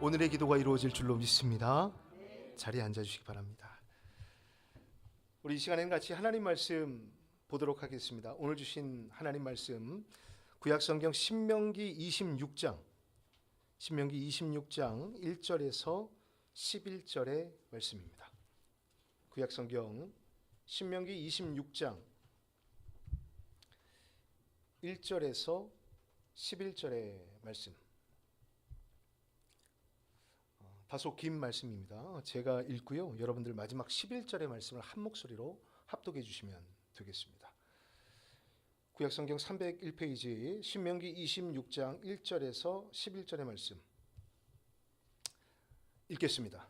오늘의 기도가 이루어질 줄로 믿습니다. 자리에 앉아주시기 바랍니다. 우리 이 시간에는 같이 하나님 말씀 보도록 하겠습니다. 오늘 주신 하나님 말씀 구약성경 신명기 26장 1절에서 11절의 말씀입니다. 구약성경 신명기 26장 1절에서 11절의 말씀. 다소 긴 말씀입니다. 제가 읽고요. 여러분들 마지막 11절의 말씀을 한 목소리로 합독해 주시면 되겠습니다. 구약성경 301페이지 신명기 26장 1절에서 11절의 말씀 읽겠습니다.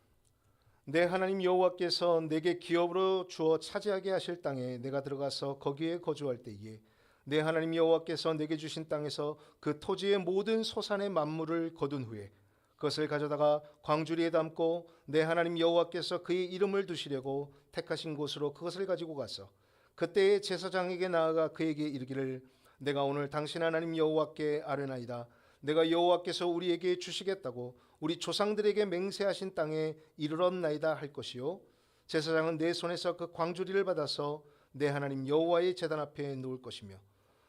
내 하나님 여호와께서 내게 기업으로 주어 차지하게 하실 땅에 내가 들어가서 거기에 거주할 때에 내 하나님 여호와께서 내게 주신 땅에서 그 토지의 모든 소산의 만물을 거둔 후에 그것을 가져다가 광주리에 담고 내 하나님 여호와께서 그의 이름을 두시려고 택하신 곳으로 그것을 가지고 가서 그때의 제사장에게 나아가 그에게 이르기를 내가 오늘 당신 하나님 여호와께 아뢰나이다. 내가 여호와께서 우리에게 주시겠다고 우리 조상들에게 맹세하신 땅에 이르렀나이다 할 것이요 제사장은 내 손에서 그 광주리를 받아서 내 하나님 여호와의 제단 앞에 놓을 것이며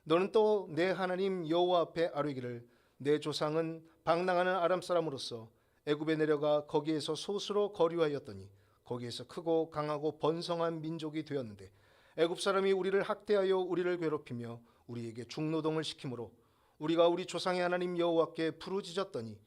너는 또 내 하나님 여호와 앞에 아뢰기를 내 조상은 방랑하는 아람 사람으로서 애굽에 내려가 거기에서 소수로 거류하였더니 거기에서 크고 강하고 번성한 민족이 되었는데 애굽 사람이 우리를 학대하여 우리를 괴롭히며 우리에게 중노동을 시키므로 우리가 우리 조상의 하나님 여호와께 부르짖었더니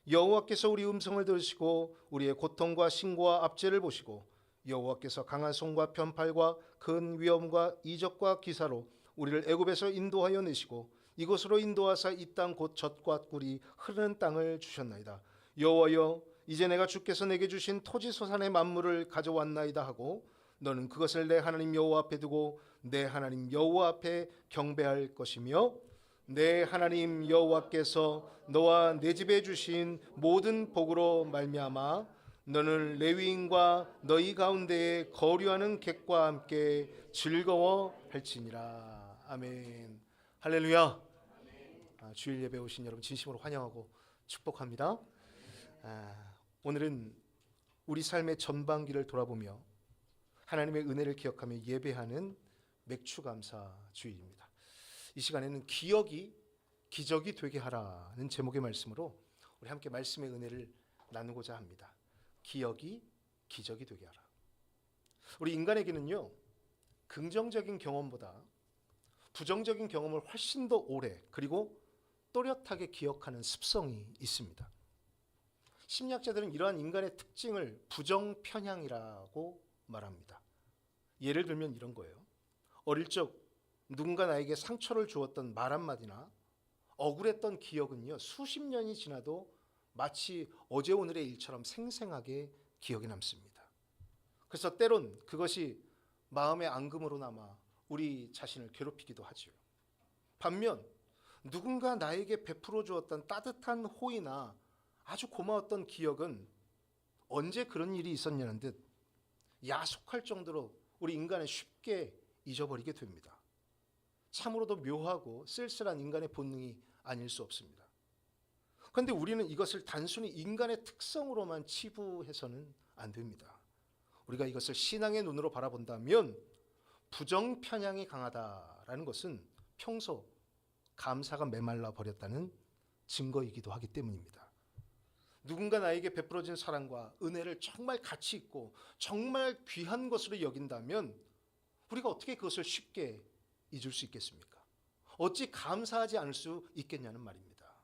여호와께서 우리 음성을 들으시고 우리의 고통과 신고와 압제를 보시고 여호와께서 강한 손과 편팔과 큰 위엄과 이적과 기사로 우리를 애굽에서 인도하여 내시고 이곳으로 인도하사 이 땅 곧 젖과 꿀이 흐르는 땅을 주셨나이다. 여호와여 이제 내가 주께서 내게 주신 토지 소산의 만물을 가져왔나이다 하고 너는 그것을 내 하나님 여호와 앞에 두고 내 하나님 여호와 앞에 경배할 것이며 내 하나님 여호와께서 너와 내 집에 주신 모든 복으로 말미암아 너는 레위인과 너희 가운데에 거류하는 객과 함께 즐거워할지니라. 아멘. 할렐루야. 주일 예배 오신 여러분 진심으로 환영하고 축복합니다. 오늘은 우리 삶의 전반기를 돌아보며 하나님의 은혜를 기억하며 예배하는 맥추감사 주일입니다. 이 시간에는 기억이 기적이 되게 하라는 제목의 말씀으로 우리 함께 말씀의 은혜를 나누고자 합니다. 기억이 기적이 되게 하라. 우리 인간에게는요, 긍정적인 경험보다 부정적인 경험을 훨씬 더 오래 그리고 또렷하게 기억하는 습성이 있습니다. 심리학자들은 이러한 인간의 특징을 부정편향이라고 말합니다. 예를 들면 이런 거예요. 어릴 적 누군가 나에게 상처를 주었던 말 한마디나 억울했던 기억은요, 수십 년이 지나도 마치 어제 오늘의 일처럼 생생하게 기억에 남습니다. 그래서 때론 그것이 마음의 앙금으로 남아 우리 자신을 괴롭히기도 하지요. 반면 누군가 나에게 베풀어 주었던 따뜻한 호의나 아주 고마웠던 기억은 언제 그런 일이 있었냐는 듯 야속할 정도로 우리 인간은 쉽게 잊어버리게 됩니다. 참으로도 묘하고 쓸쓸한 인간의 본능이 아닐 수 없습니다. 그런데 우리는 이것을 단순히 인간의 특성으로만 치부해서는 안 됩니다. 우리가 이것을 신앙의 눈으로 바라본다면 부정 편향이 강하다라는 것은 평소 감사가 메말라 버렸다는 증거이기도 하기 때문입니다. 누군가 나에게 베풀어진 사랑과 은혜를 정말 가치 있고 정말 귀한 것으로 여긴다면 우리가 어떻게 그것을 쉽게 잊을 수 있겠습니까? 어찌 감사하지 않을 수 있겠냐는 말입니다.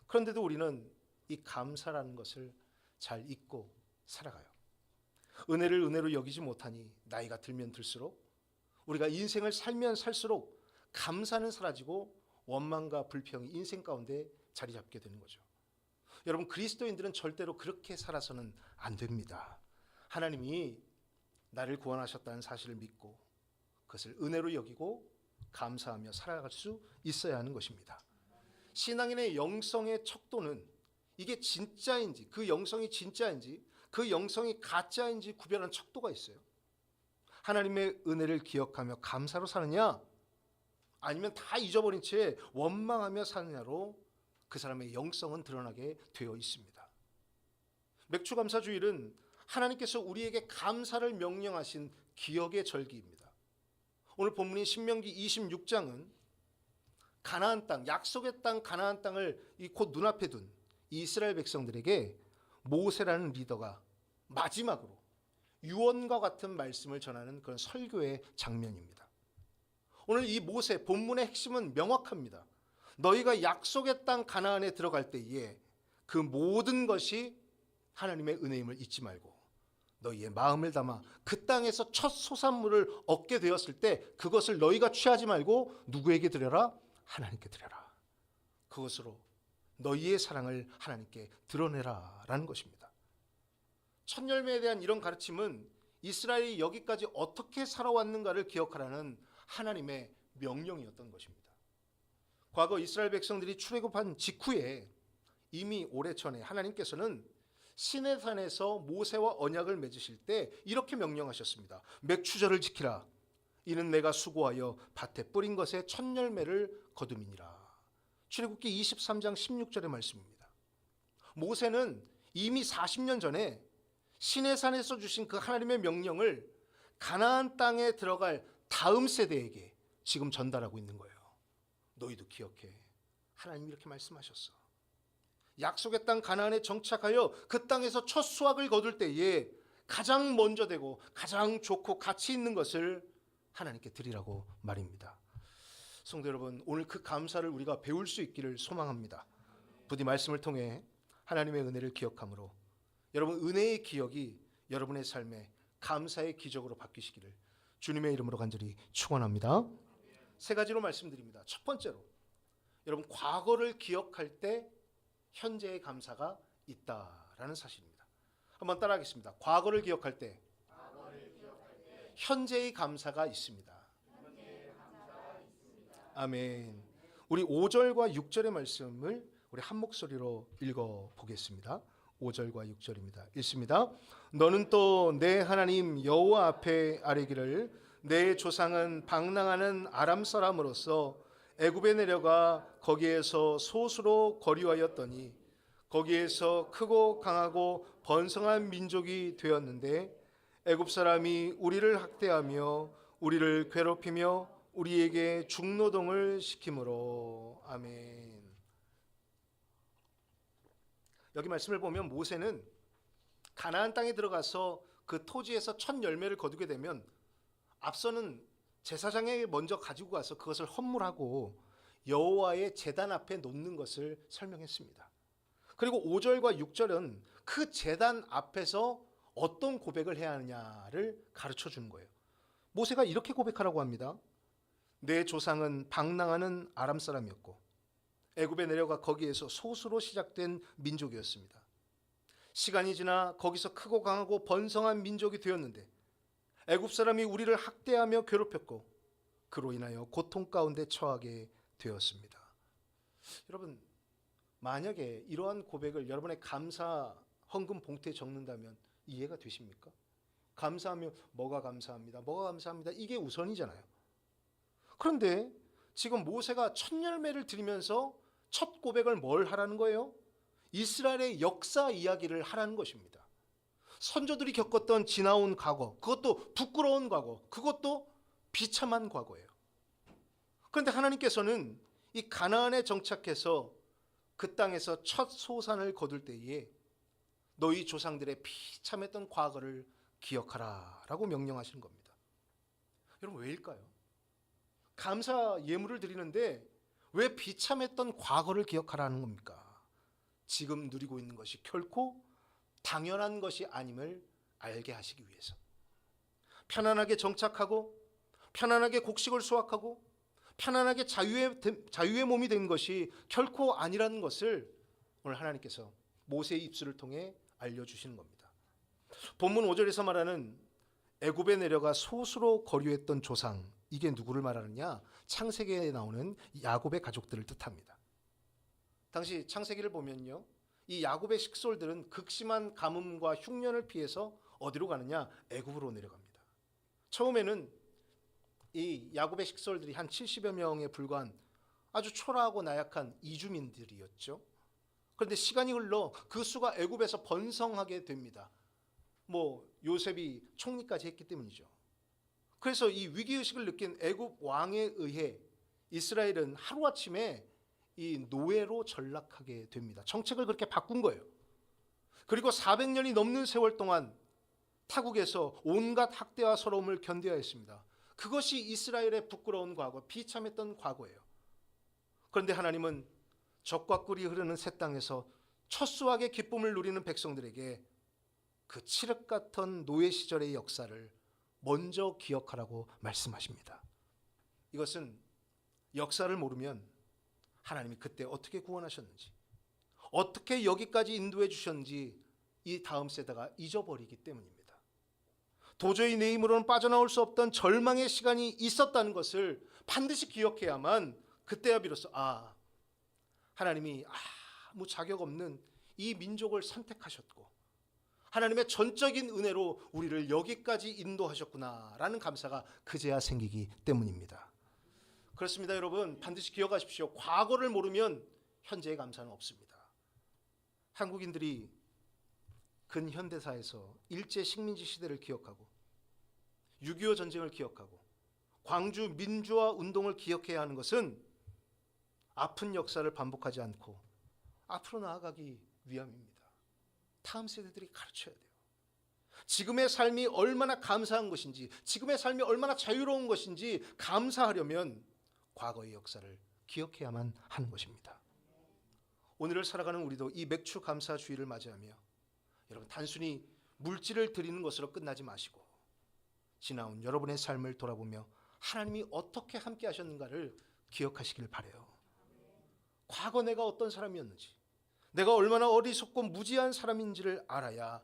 그런데도 우리는 이 감사라는 것을 잘 잊고 살아가요. 은혜를 은혜로 여기지 못하니 나이가 들면 들수록 우리가 인생을 살면 살수록 감사는 사라지고 원망과 불평이 인생 가운데 자리 잡게 되는 거죠. 여러분, 그리스도인들은 절대로 그렇게 살아서는 안 됩니다. 하나님이 나를 구원하셨다는 사실을 믿고 그것을 은혜로 여기고 감사하며 살아갈 수 있어야 하는 것입니다. 신앙인의 영성의 척도는 이게 진짜인지, 그 영성이 진짜인지, 그 영성이 가짜인지 구별하는 척도가 있어요. 하나님의 은혜를 기억하며 감사로 사느냐, 아니면 다 잊어버린 채 원망하며 사느냐로 그 사람의 영성은 드러나게 되어 있습니다. 맥추감사주일은 하나님께서 우리에게 감사를 명령하신 기억의 절기입니다. 오늘 본문인 신명기 26장은 가나안 땅, 약속의 땅 가나안 땅을 곧 눈앞에 둔 이스라엘 백성들에게 모세라는 리더가 마지막으로 유언과 같은 말씀을 전하는 그런 설교의 장면입니다. 오늘 이 모세 본문의 핵심은 명확합니다. 너희가 약속의 땅 가나안에 들어갈 때에 그 모든 것이 하나님의 은혜임을 잊지 말고 너희의 마음을 담아 그 땅에서 첫 소산물을 얻게 되었을 때 그것을 너희가 취하지 말고 누구에게 드려라? 하나님께 드려라. 그것으로 너희의 사랑을 하나님께 드러내라 라는 것입니다. 첫 열매에 대한 이런 가르침은 이스라엘이 여기까지 어떻게 살아왔는가를 기억하라는 하나님의 명령이었던 것입니다. 과거 이스라엘 백성들이 출애굽한 직후에 이미 오래전에 하나님께서는 시내산에서 모세와 언약을 맺으실 때 이렇게 명령하셨습니다. 맥추절을 지키라. 이는 내가 수고하여 밭에 뿌린 것의 첫 열매를 거둠이니라. 출애굽기 23장 16절의 말씀입니다. 모세는 이미 40년 전에 시내산에서 주신 그 하나님의 명령을 가나안 땅에 들어갈 다음 세대에게 지금 전달하고 있는 거예요. 너희도 기억해. 하나님이 이렇게 말씀하셨어. 약속의 땅 가나안에 정착하여 그 땅에서 첫 수확을 거둘 때에 가장 먼저 되고 가장 좋고 가치 있는 것을 하나님께 드리라고 말입니다. 성도 여러분, 오늘 그 감사를 우리가 배울 수 있기를 소망합니다. 부디 말씀을 통해 하나님의 은혜를 기억함으로 여러분 은혜의 기억이 여러분의 삶에 감사의 기적으로 바뀌시기를 주님의 이름으로 간절히 축원합니다. 세 가지로 말씀드립니다. 첫 번째로 여러분 과거를 기억할 때 현재의 감사가 있다라는 사실입니다. 한번 따라하겠습니다. 과거를 기억할 때 현재의 감사가 있습니다. 아멘. 우리 5절과 6절의 말씀을 우리 한 목소리로 읽어 보겠습니다. 5절과 6절입니다. 읽습니다. 너는 또 내 하나님 여호와 앞에 아뢰기를 내 조상은 방랑하는 아람 사람으로서 애굽에 내려가 거기에서 소수로 거류하였더니 거기에서 크고 강하고 번성한 민족이 되었는데 애굽 사람이 우리를 학대하며 우리를 괴롭히며 우리에게 중노동을 시키므로. 아멘. 여기 말씀을 보면 모세는 가나안 땅에 들어가서 그 토지에서 첫 열매를 거두게 되면 앞서는 제사장에게 먼저 가지고 가서 그것을 헌물하고 여호와의 제단 앞에 놓는 것을 설명했습니다. 그리고 5절과 6절은 그 제단 앞에서 어떤 고백을 해야 하느냐를 가르쳐 주는 거예요. 모세가 이렇게 고백하라고 합니다. 내 조상은 방랑하는 아람 사람이었고 애굽에 내려가 거기에서 소수로 시작된 민족이었습니다. 시간이 지나 거기서 크고 강하고 번성한 민족이 되었는데 애굽 사람이 우리를 학대하며 괴롭혔고 그로 인하여 고통 가운데 처하게 되었습니다. 여러분, 만약에 이러한 고백을 여러분의 감사 헌금 봉투에 적는다면 이해가 되십니까? 감사하며 뭐가 감사합니다. 뭐가 감사합니다. 이게 우선이잖아요. 그런데 지금 모세가 첫 열매를 드리면서 첫 고백을 뭘 하라는 거예요? 이스라엘의 역사 이야기를 하라는 것입니다. 선조들이 겪었던 지나온 과거, 그것도 부끄러운 과거, 그것도 비참한 과거예요. 그런데 하나님께서는 이 가나안에 정착해서 그 땅에서 첫 소산을 거둘 때에 너희 조상들의 비참했던 과거를 기억하라 라고 명령하시는 겁니다. 여러분, 왜일까요? 감사 예물을 드리는데 왜 비참했던 과거를 기억하라는 겁니까? 지금 누리고 있는 것이 결코 당연한 것이 아님을 알게 하시기 위해서. 편안하게 정착하고 편안하게 곡식을 수확하고 편안하게 자유의 몸이 된 것이 결코 아니라는 것을 오늘 하나님께서 모세의 입술을 통해 알려주시는 겁니다. 본문 5절에서 말하는 애굽에 내려가 소수로 거류했던 조상, 이게 누구를 말하느냐? 창세기에 나오는 야곱의 가족들을 뜻합니다. 당시 창세기를 보면요, 이 야곱의 식솔들은 극심한 가뭄과 흉년을 피해서 어디로 가느냐? 애굽으로 내려갑니다. 처음에는 이 야곱의 식솔들이 한 70여 명에 불과한 아주 초라하고 나약한 이주민들이었죠. 그런데 시간이 흘러 그 수가 애굽에서 번성하게 됩니다. 요셉이 총리까지 했기 때문이죠. 그래서 이 위기의식을 느낀 애굽 왕에 의해 이스라엘은 하루아침에 이 노예로 전락하게 됩니다. 정책을 그렇게 바꾼 거예요. 그리고 400년이 넘는 세월 동안 타국에서 온갖 학대와 서러움을 견뎌야 했습니다. 그것이 이스라엘의 부끄러운 과거, 비참했던 과거예요. 그런데 하나님은 적과 꿀이 흐르는 새 땅에서 첫 수확의 기쁨을 누리는 백성들에게 그 칠흑 같은 노예 시절의 역사를 먼저 기억하라고 말씀하십니다. 이것은 역사를 모르면 하나님이 그때 어떻게 구원하셨는지, 어떻게 여기까지 인도해 주셨는지 이 다음 세대가 잊어버리기 때문입니다. 도저히 내 힘으로는 빠져나올 수 없던 절망의 시간이 있었다는 것을 반드시 기억해야만 그때야 비로소 하나님이 아무 자격 없는 이 민족을 선택하셨고 하나님의 전적인 은혜로 우리를 여기까지 인도하셨구나라는 감사가 그제야 생기기 때문입니다. 그렇습니다. 여러분, 반드시 기억하십시오. 과거를 모르면 현재의 감사는 없습니다. 한국인들이 근현대사에서 일제 식민지 시대를 기억하고 6.25 전쟁을 기억하고 광주 민주화 운동을 기억해야 하는 것은 아픈 역사를 반복하지 않고 앞으로 나아가기 위함입니다. 다음 세대들이 가르쳐야 돼요. 지금의 삶이 얼마나 감사한 것인지, 지금의 삶이 얼마나 자유로운 것인지 감사하려면 과거의 역사를 기억해야만 하는 것입니다. 오늘을 살아가는 우리도 이 맥주 감사 주일을 맞이하며 여러분, 단순히 물질을 드리는 것으로 끝나지 마시고 지나온 여러분의 삶을 돌아보며 하나님이 어떻게 함께 하셨는가를 기억하시길 바라요. 과거 내가 어떤 사람이었는지, 내가 얼마나 어리석고 무지한 사람인지를 알아야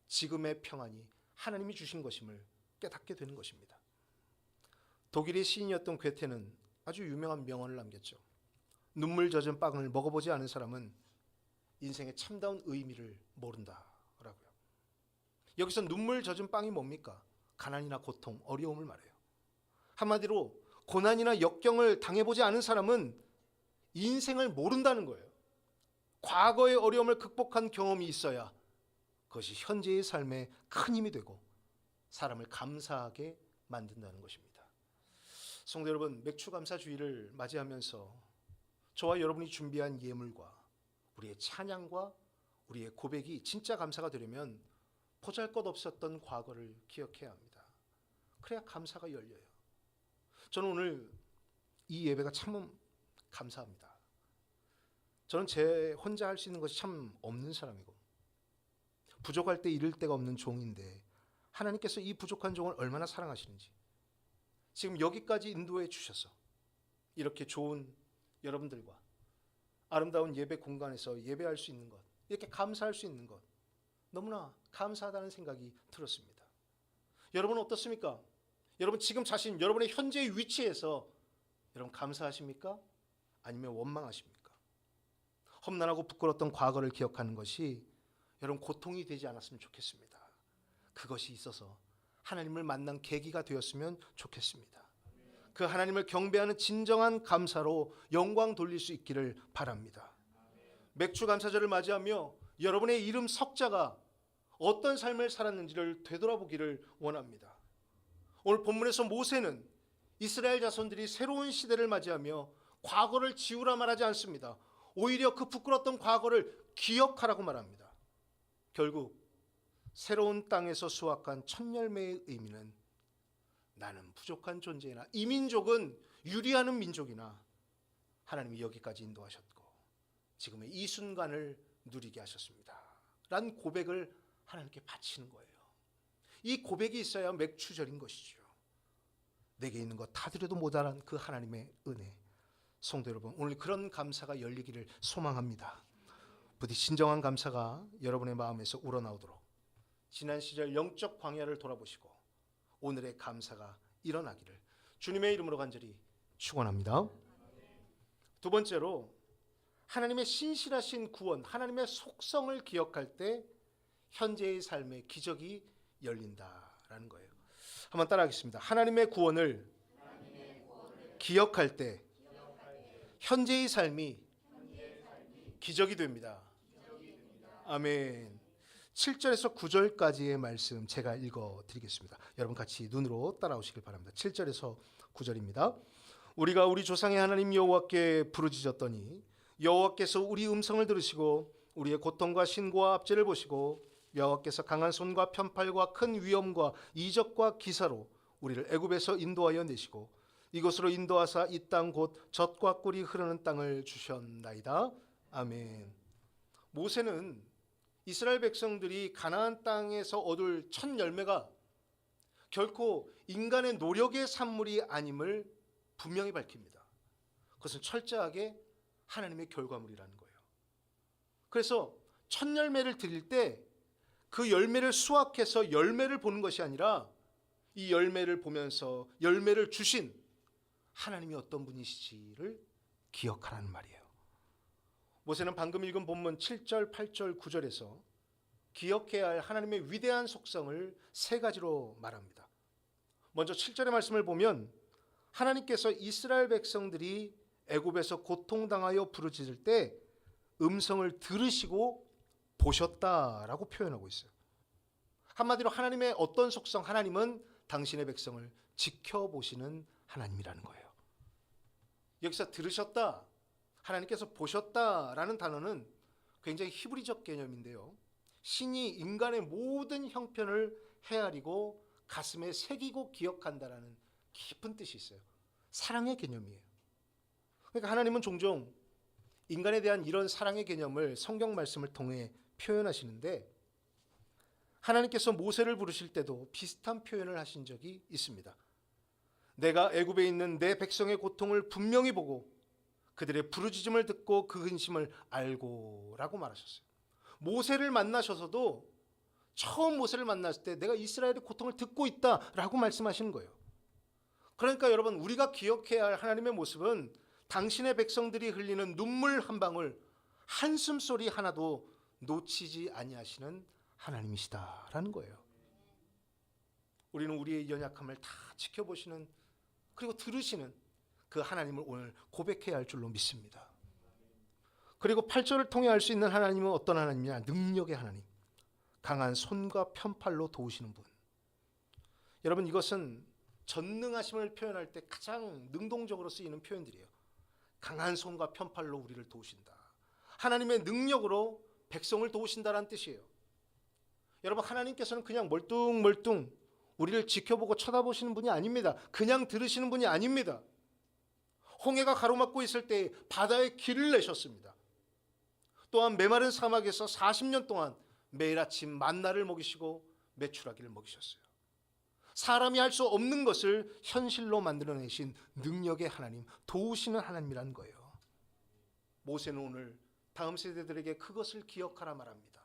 지금의 평안이 하나님이 주신 것임을 깨닫게 되는 것입니다. 독일의 시인이었던 괴테는 아주 유명한 명언을 남겼죠. 눈물 젖은 빵을 먹어보지 않은 사람은 인생의 참다운 의미를 모른다라고요. 여기서 눈물 젖은 빵이 뭡니까? 가난이나 고통, 어려움을 말해요. 한마디로 고난이나 역경을 당해보지 않은 사람은 인생을 모른다는 거예요. 과거의 어려움을 극복한 경험이 있어야 그것이 현재의 삶에 큰 힘이 되고 사람을 감사하게 만든다는 것입니다. 성도 여러분, 맥주 감사 주일을 맞이하면서 저와 여러분이 준비한 예물과 우리의 찬양과 우리의 고백이 진짜 감사가 되려면 보잘것없었던 과거를 기억해야 합니다. 그래야 감사가 열려요. 저는 오늘 이 예배가 참 감사합니다. 저는 제 혼자 할 수 있는 것이 참 없는 사람이고 부족할 때 이를 데가 없는 종인데 하나님께서 이 부족한 종을 얼마나 사랑하시는지 지금 여기까지 인도해 주셔서 이렇게 좋은 여러분들과 아름다운 예배 공간에서 예배할 수 있는 것, 이렇게 감사할 수 있는 것 너무나 감사하다는 생각이 들었습니다. 여러분은 어떻습니까? 여러분 지금 자신 여러분의 현재의 위치에서 여러분 감사하십니까? 아니면 원망하십니까? 험난하고 부끄러웠던 과거를 기억하는 것이 여러분 고통이 되지 않았으면 좋겠습니다. 그것이 있어서 하나님을 만난 계기가 되었으면 좋겠습니다. 그 하나님을 경배하는 진정한 감사로 영광 돌릴 수 있기를 바랍니다. 맥주 감사절을 맞이하며 여러분의 이름 석자가 어떤 삶을 살았는지를 되돌아보기를 원합니다. 오늘 본문에서 모세는 이스라엘 자손들이 새로운 시대를 맞이하며 과거를 지우라 말하지 않습니다. 오히려 그 부끄러웠던 과거를 기억하라고 말합니다. 결국 새로운 땅에서 수확한 첫 열매의 의미는 나는 부족한 존재이나 이 민족은 유리하는 민족이나 하나님이 여기까지 인도하셨고 지금의 이 순간을 누리게 하셨습니다. 라는 고백을 하나님께 바치는 거예요. 이 고백이 있어야 맥주절인 것이죠. 내게 있는 것 다 드려도 모자란 그 하나님의 은혜. 성도 여러분, 오늘 그런 감사가 열리기를 소망합니다. 부디 진정한 감사가 여러분의 마음에서 우러나오도록 지난 시절 영적 광야를 돌아보시고 오늘의 감사가 일어나기를 주님의 이름으로 간절히 축원합니다. 두 번째로 하나님의 신실하신 구원, 하나님의 속성을 기억할 때 현재의 삶의 기적이 열린다라는 거예요. 한번 따라하겠습니다. 하나님의 구원을 기억할 때 현재의 삶이 기적이 됩니다. 아멘. 7절에서 9절까지의 말씀 제가 읽어 드리겠습니다. 여러분 같이 눈으로 따라오시길 바랍니다. 7절에서 9절입니다. 우리가 우리 조상의 하나님 여호와께 부르짖었더니 여호와께서 우리 음성을 들으시고 우리의 고통과 신고와 압제를 보시고 여호와께서 강한 손과 편팔과 큰 위엄과 이적과 기사로 우리를 애굽에서 인도하여 내시고 이곳으로 인도하사 이 땅 곧 젖과 꿀이 흐르는 땅을 주셨나이다. 아멘. 모세는 이스라엘 백성들이 가나안 땅에서 얻을 첫 열매가 결코 인간의 노력의 산물이 아님을 분명히 밝힙니다. 그것은 철저하게 하나님의 결과물이라는 거예요. 그래서 첫 열매를 드릴 때 그 열매를 수확해서 열매를 보는 것이 아니라 이 열매를 보면서 열매를 주신 하나님이 어떤 분이시지를 기억하라는 말이에요. 모세는 방금 읽은 본문 7절, 8절, 9절에서 기억해야 할 하나님의 위대한 속성을 세 가지로 말합니다. 먼저 7절의 말씀을 보면 하나님께서 이스라엘 백성들이 애굽에서 고통당하여 부르짖을 때 음성을 들으시고 보셨다라고 표현하고 있어요. 한마디로 하나님의 어떤 속성, 하나님은 당신의 백성을 지켜보시는 하나님이라는 거예요. 여기서 들으셨다, 하나님께서 보셨다라는 단어는 굉장히 히브리적 개념인데요. 신이 인간의 모든 형편을 헤아리고 가슴에 새기고 기억한다라는 깊은 뜻이 있어요. 사랑의 개념이에요. 그러니까 하나님은 종종 인간에 대한 이런 사랑의 개념을 성경 말씀을 통해 표현하시는데 하나님께서 모세를 부르실 때도 비슷한 표현을 하신 적이 있습니다. 내가 애굽에 있는 내 백성의 고통을 분명히 보고 그들의 부르짖음을 듣고 그 근심을 알고 라고 말하셨어요. 모세를 만나셔서도 처음 모세를 만났을 때 내가 이스라엘의 고통을 듣고 있다라고 말씀하시는 거예요. 그러니까 여러분, 우리가 기억해야 할 하나님의 모습은 당신의 백성들이 흘리는 눈물 한 방울, 한숨 소리 하나도 놓치지 아니하시는 하나님이시다라는 거예요. 우리는 우리의 연약함을 다 지켜보시는, 그리고 들으시는 그 하나님을 오늘 고백해야 할 줄로 믿습니다. 그리고 8절을 통해 알 수 있는 하나님은 어떤 하나님이냐? 능력의 하나님, 강한 손과 편팔로 도우시는 분. 여러분, 이것은 전능하심을 표현할 때 가장 능동적으로 쓰이는 표현들이에요. 강한 손과 편팔로 우리를 도우신다. 하나님의 능력으로 백성을 도우신다라는 뜻이에요. 여러분, 하나님께서는 그냥 멀뚱멀뚱 우리를 지켜보고 쳐다보시는 분이 아닙니다. 그냥 들으시는 분이 아닙니다. 홍해가 가로막고 있을 때 바다에 길을 내셨습니다. 또한 메마른 사막에서 40년 동안 매일 아침 만나를 먹이시고 메추라기를 먹이셨어요. 사람이 할 수 없는 것을 현실로 만들어내신 능력의 하나님, 도우시는 하나님이라는 거예요. 모세는 오늘 다음 세대들에게 그것을 기억하라 말합니다.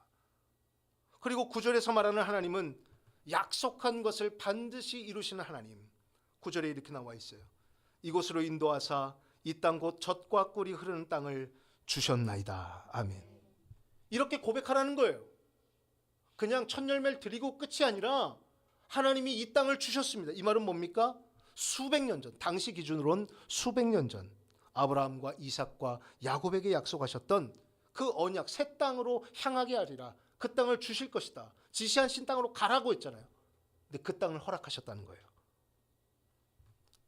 그리고 9절에서 말하는 하나님은 약속한 것을 반드시 이루시는 하나님. 9절에 이렇게 나와 있어요. 이곳으로 인도하사 이 땅 곧 젖과 꿀이 흐르는 땅을 주셨나이다. 아멘. 이렇게 고백하라는 거예요. 그냥 첫 열매를 드리고 끝이 아니라 하나님이 이 땅을 주셨습니다. 이 말은 뭡니까? 수백 년 전, 당시 기준으로는 수백 년 전 아브라함과 이삭과 야곱에게 약속하셨던 그 언약, 새 땅으로 향하게 하리라. 그 땅을 주실 것이다. 지시하신 땅으로 가라고 했잖아요. 근데 그 땅을 허락하셨다는 거예요.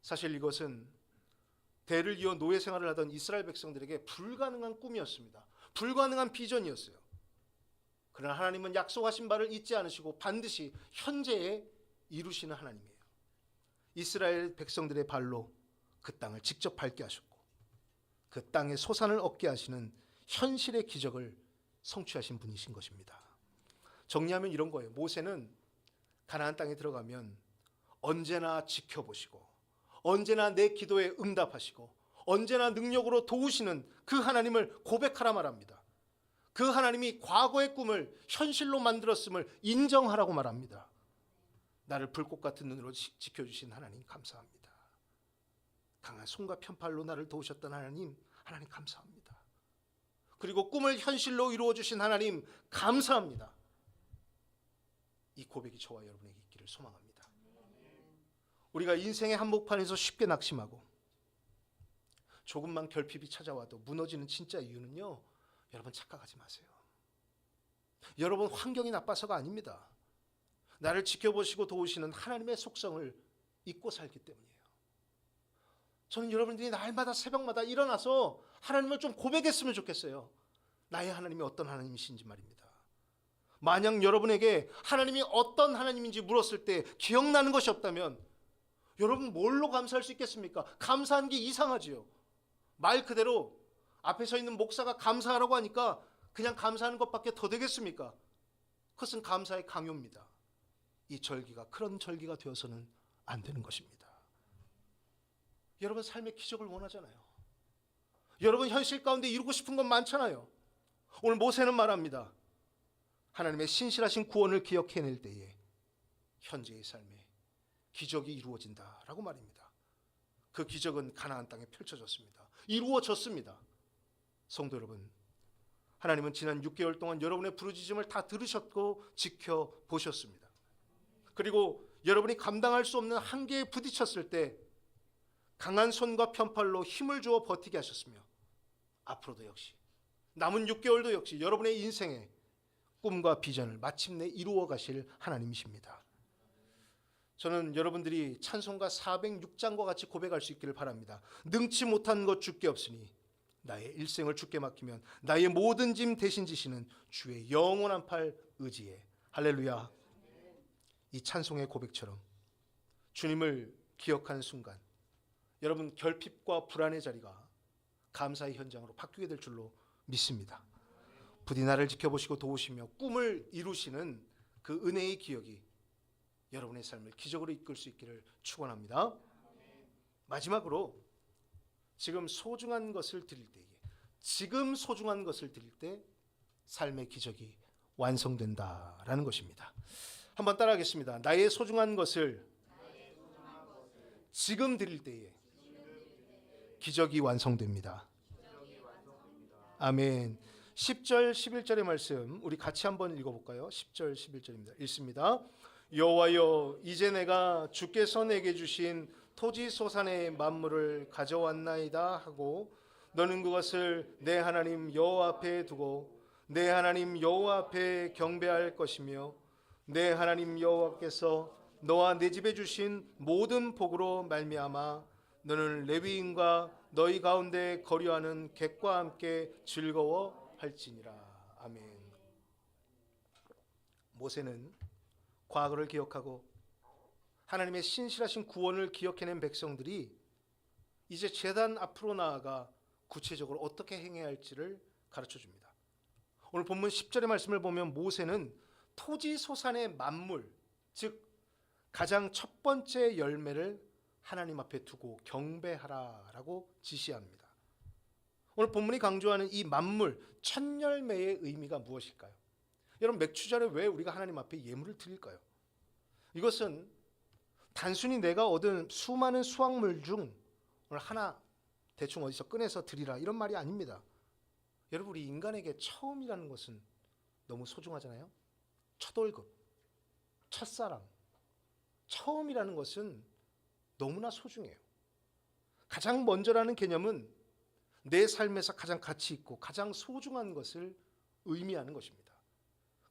사실 이것은 대를 이어 노예 생활을 하던 이스라엘 백성들에게 불가능한 꿈이었습니다. 불가능한 비전이었어요. 그러나 하나님은 약속하신 바를 잊지 않으시고 반드시 현재에 이루시는 하나님이에요. 이스라엘 백성들의 발로 그 땅을 직접 밟게 하셨고 그 땅의 소산을 얻게 하시는 현실의 기적을 성취하신 분이신 것입니다. 정리하면 이런 거예요. 모세는 가나안 땅에 들어가면 언제나 지켜보시고 언제나 내 기도에 응답하시고 언제나 능력으로 도우시는 그 하나님을 고백하라 말합니다. 그 하나님이 과거의 꿈을 현실로 만들었음을 인정하라고 말합니다. 나를 불꽃 같은 눈으로 지켜주신 하나님 감사합니다. 강한 손과 편팔로 나를 도우셨던 하나님, 하나님 감사합니다. 그리고 꿈을 현실로 이루어주신 하나님 감사합니다. 이 고백이 저와 여러분에게 있기를 소망합니다. 우리가 인생의 한복판에서 쉽게 낙심하고 조금만 결핍이 찾아와도 무너지는 진짜 이유는요, 여러분 착각하지 마세요. 여러분, 환경이 나빠서가 아닙니다. 나를 지켜보시고 도우시는 하나님의 속성을 잊고 살기 때문이에요. 저는 여러분들이 날마다 새벽마다 일어나서 하나님을 좀 고백했으면 좋겠어요. 나의 하나님이 어떤 하나님이신지 말입니다. 만약 여러분에게 하나님이 어떤 하나님인지 물었을 때 기억나는 것이 없다면 여러분 뭘로 감사할 수 있겠습니까? 감사한 게 이상하지요. 말 그대로 앞에 서 있는 목사가 감사하라고 하니까 그냥 감사하는 것밖에 더 되겠습니까? 그것은 감사의 강요입니다. 이 절기가 그런 절기가 되어서는 안 되는 것입니다. 여러분 삶의 기적을 원하잖아요. 여러분 현실 가운데 이루고 싶은 건 많잖아요. 오늘 모세는 말합니다. 하나님의 신실하신 구원을 기억해낼 때에 현재의 삶에 기적이 이루어진다라고 말입니다. 그 기적은 가나안 땅에 펼쳐졌습니다. 이루어졌습니다. 성도 여러분, 하나님은 지난 6개월 동안 여러분의 부르짖음을 다 들으셨고 지켜보셨습니다. 그리고 여러분이 감당할 수 없는 한계에 부딪혔을 때 강한 손과 편팔로 힘을 주어 버티게 하셨으며 앞으로도 역시 남은 6개월도 역시 여러분의 인생에 꿈과 비전을 마침내 이루어 가실 하나님이십니다. 저는 여러분들이 찬송가 406장과 같이 고백할 수 있기를 바랍니다. 능치 못한 것 주께 없으니 나의 일생을 주께 맡기면 나의 모든 짐 대신 지시는 주의 영원한 팔 의지에. 할렐루야. 이 찬송의 고백처럼 주님을 기억하는 순간 여러분 결핍과 불안의 자리가 감사의 현장으로 바뀌게 될 줄로 믿습니다. 부디 나를 지켜보시고 도우시며 꿈을 이루시는 그 은혜의 기억이 여러분의 삶을 기적으로 이끌 수 있기를 축원합니다. 마지막으로 지금 소중한 것을 드릴 때 삶의 기적이 완성된다라는 것입니다. 한번 따라하겠습니다. 나의 소중한 것을 지금 드릴 때에 기적이 완성됩니다. 아멘. 10절 11절의 말씀 우리 같이 한번 읽어볼까요? 10절 11절입니다. 읽습니다. 여호와여, 이제 내가 주께서 내게 주신 토지 소산의 만물을 가져왔나이다 하고 너는 그것을 내 하나님 여호와 앞에 두고 내 하나님 여호와 앞에 경배할 것이며 내 하나님 여호와께서 너와 내 집에 주신 모든 복으로 말미암아 너는 레위인과 너희 가운데 거류하는 객과 함께 즐거워할지니라. 아멘. 모세는 과거를 기억하고 하나님의 신실하신 구원을 기억해낸 백성들이 이제 제단 앞으로 나아가 구체적으로 어떻게 행해야 할지를 가르쳐줍니다. 오늘 본문 10절의 말씀을 보면 모세는 토지 소산의 만물, 즉 가장 첫 번째 열매를 하나님 앞에 두고 경배하라라고 지시합니다. 오늘 본문이 강조하는 이 만물, 첫 열매의 의미가 무엇일까요? 여러분, 맥주잔에 왜 우리가 하나님 앞에 예물을 드릴까요? 이것은 단순히 내가 얻은 수많은 수확물 중 오늘 하나 대충 어디서 꺼내서 드리라 이런 말이 아닙니다. 여러분, 우리 인간에게 처음이라는 것은 너무 소중하잖아요. 첫 월급, 첫사랑, 처음이라는 것은 너무나 소중해요. 가장 먼저라는 개념은 내 삶에서 가장 가치 있고 가장 소중한 것을 의미하는 것입니다.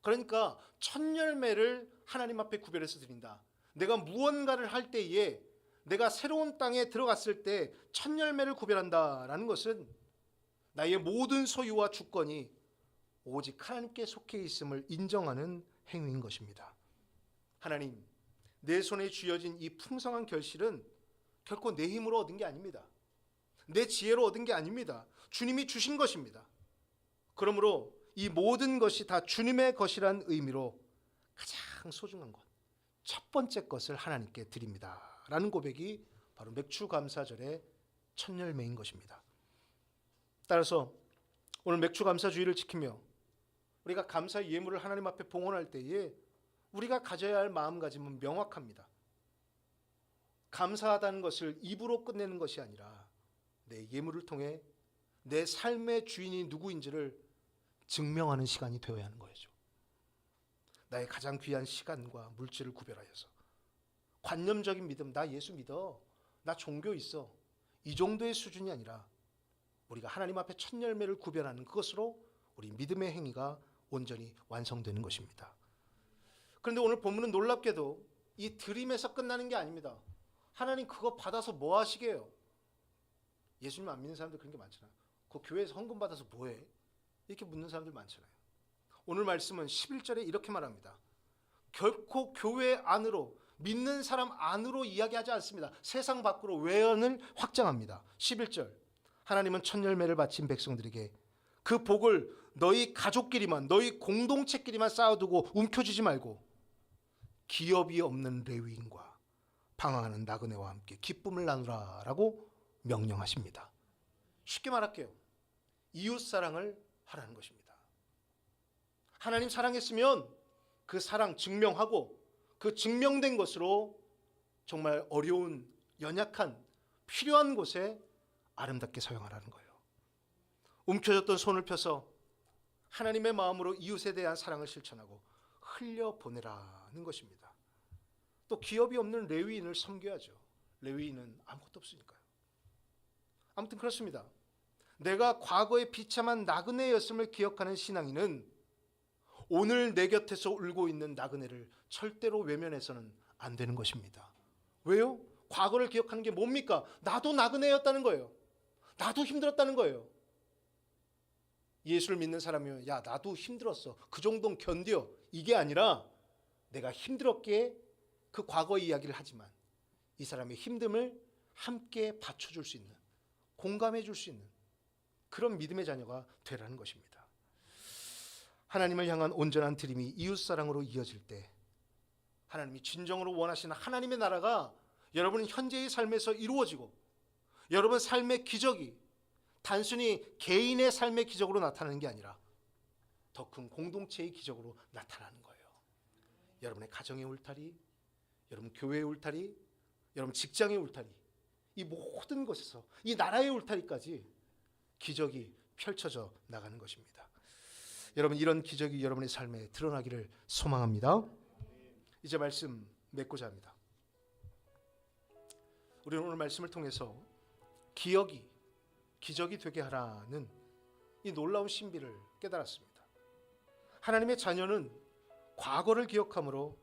그러니까 첫 열매를 하나님 앞에 구별해서 드린다. 내가 무언가를 할 때에 내가 새로운 땅에 들어갔을 때 첫 열매를 구별한다라는 것은 나의 모든 소유와 주권이 오직 하나님께 속해 있음을 인정하는 행위인 것입니다. 하나님, 내 손에 쥐어진 이 풍성한 결실은 결코 내 힘으로 얻은 게 아닙니다. 내 지혜로 얻은 게 아닙니다. 주님이 주신 것입니다. 그러므로 이 모든 것이 다 주님의 것이란 의미로 가장 소중한 것, 첫 번째 것을 하나님께 드립니다 라는 고백이 바로 맥주감사절의 첫 열매인 것입니다. 따라서 오늘 맥주감사주의를 지키며 우리가 감사의 예물을 하나님 앞에 봉헌할 때에 우리가 가져야 할 마음가짐은 명확합니다. 감사하다는 것을 입으로 끝내는 것이 아니라 내 예물을 통해 내 삶의 주인이 누구인지를 증명하는 시간이 되어야 하는 거죠. 나의 가장 귀한 시간과 물질을 구별하여서 관념적인 믿음, 나 예수 믿어, 나 종교 있어, 이 정도의 수준이 아니라 우리가 하나님 앞에 첫 열매를 구별하는 그것으로 우리 믿음의 행위가 온전히 완성되는 것입니다. 그런데 오늘 본문은 놀랍게도 이 드림에서 끝나는 게 아닙니다. 하나님 그거 받아서 뭐 하시게요? 예수님 안 믿는 사람들 그런 게 많잖아요. 그 교회에서 헌금 받아서 뭐해? 이렇게 묻는 사람들 많잖아요. 오늘 말씀은 11절에 이렇게 말합니다. 결코 교회 안으로, 믿는 사람 안으로 이야기하지 않습니다. 세상 밖으로 외연을 확장합니다. 11절, 하나님은 첫 열매를 바친 백성들에게 그 복을 너희 가족끼리만, 너희 공동체끼리만 쌓아두고 움켜쥐지 말고 기업이 없는 레위인과 방황하는 나그네와 함께 기쁨을 나누라 라고 명령하십니다. 쉽게 말할게요. 이웃사랑을 하라는 것입니다. 하나님 사랑했으면 그 사랑 증명하고 그 증명된 것으로 정말 어려운, 연약한, 필요한 곳에 아름답게 사용하라는 거예요. 움켜졌던 손을 펴서 하나님의 마음으로 이웃에 대한 사랑을 실천하고 흘려보내라는 것입니다. 또 기업이 없는 레위인을 섬겨야죠. 레위인은 아무것도 없으니까요. 아무튼 그렇습니다. 내가 과거에 비참한 나그네였음을 기억하는 신앙인은 오늘 내 곁에서 울고 있는 나그네를 절대로 외면해서는 안 되는 것입니다. 왜요? 과거를 기억하는 게 뭡니까? 나도 나그네였다는 거예요. 나도 힘들었다는 거예요. 예수를 믿는 사람이면 야 나도 힘들었어. 그 정도는 견뎌. 이게 아니라 내가 힘들었기에 그 과거의 이야기를 하지만 이 사람의 힘듦을 함께 받쳐줄 수 있는, 공감해 줄 수 있는 그런 믿음의 자녀가 되라는 것입니다. 하나님을 향한 온전한 드림이 이웃사랑으로 이어질 때 하나님이 진정으로 원하시는 하나님의 나라가 여러분 현재의 삶에서 이루어지고 여러분 삶의 기적이 단순히 개인의 삶의 기적으로 나타나는 게 아니라 더 큰 공동체의 기적으로 나타나는 거예요. 여러분의 가정의 울타리, 여러분 교회의 울타리, 여러분 직장의 울타리, 이 모든 것에서 이 나라의 울타리까지 기적이 펼쳐져 나가는 것입니다. 여러분 이런 기적이 여러분의 삶에 드러나기를 소망합니다. 이제 말씀 맺고자 합니다. 우리는 오늘 말씀을 통해서 기억이 기적이 되게 하라는 이 놀라운 신비를 깨달았습니다. 하나님의 자녀는 과거를 기억함으로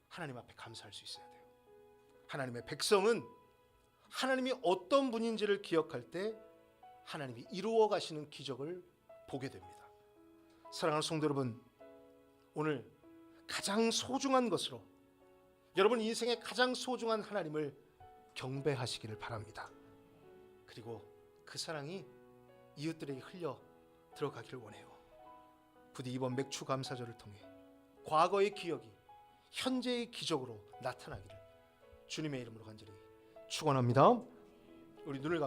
하나님 앞에 감사할 수 있어야 돼요. 하나님의 백성은 하나님이 어떤 분인지를 기억할 때 하나님이 이루어 가시는 기적을 보게 됩니다. 사랑하는 성도 여러분, 오늘 가장 소중한 것으로 여러분 인생의 가장 소중한 하나님을 경배하시기를 바랍니다. 그리고 그 사랑이 이웃들에게 흘려 들어가기를 원해요. 부디 이번 맥주 감사절을 통해 과거의 기억이 현재의 기적으로 나타나기를 주님의 이름으로 간절히 축원합니다. 우리 눈을 감고